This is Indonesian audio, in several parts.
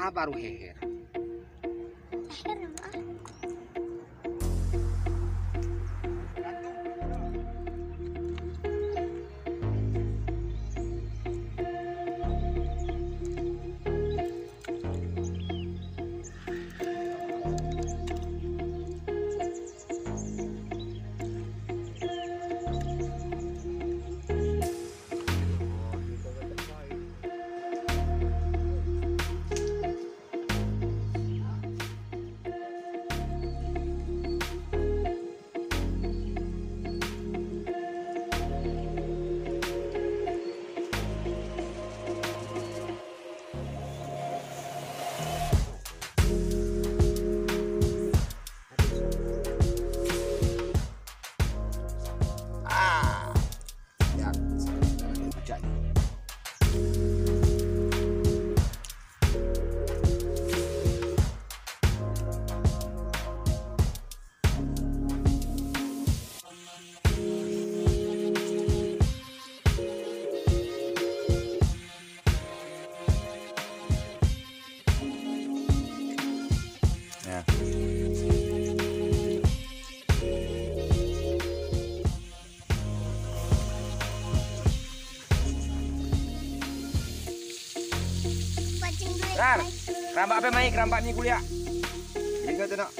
baru heher. Rar, keramba apa mai? Keramba ni kuliah. Ini kata nak.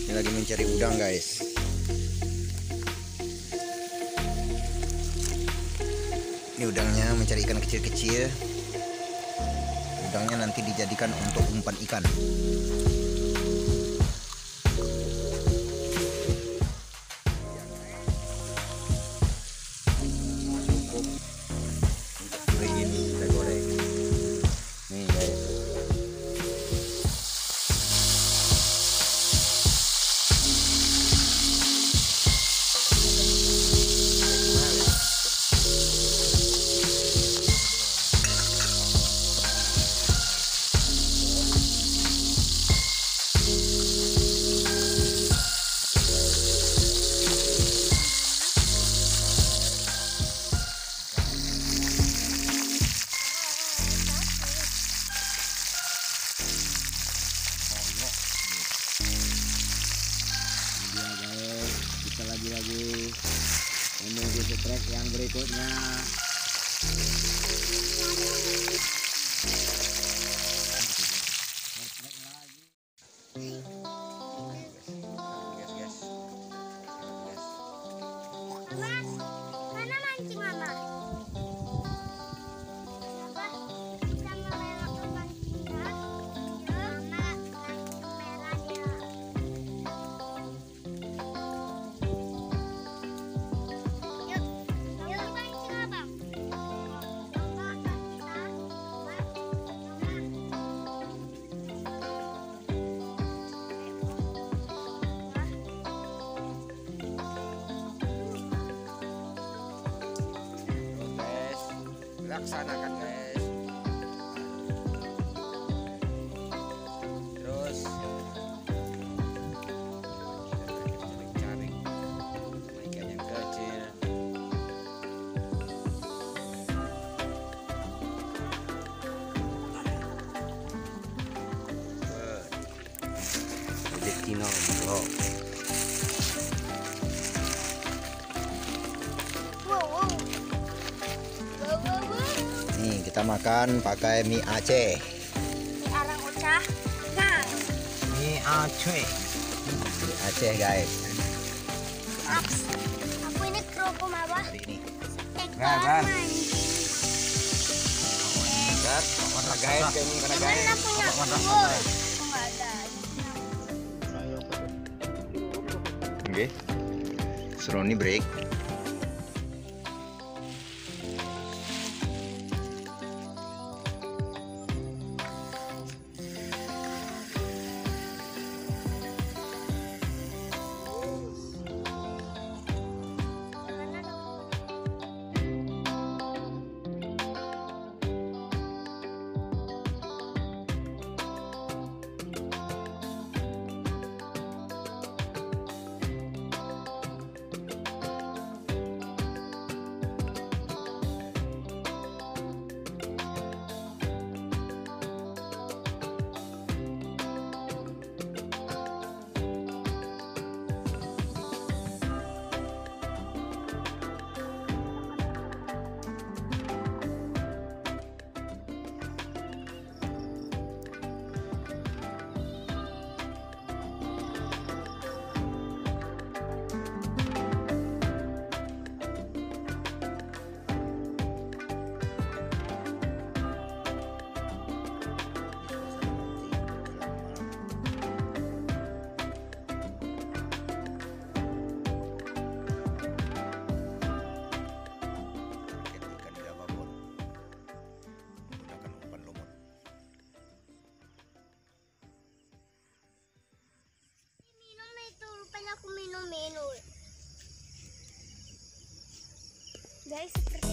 Ini lagi mencari udang, guys. Ini udangnya mencari ikan kecil-kecil. Udangnya nanti dijadikan untuk umpan ikan. Lagi menuju trek yang berikutnya. Mas, mana mancing mama? Bisa melelak mancingnya. Mama merah ya. Laksanakan guys. Terus cari ikan yang kecil. Rezeki bro. Nih kita makan pakai mie Aceh. Mie arang ucah. Nah, Mie Aceh. Mie Aceh guys. aku ini kerupuk apa? Hari ini. Ekor Kan. mancing. Lihat, warna guys kayaknya karena Gimana guys. punya warna aku? apa? Nggak ada. Oke. Seroni break. Guys, seperti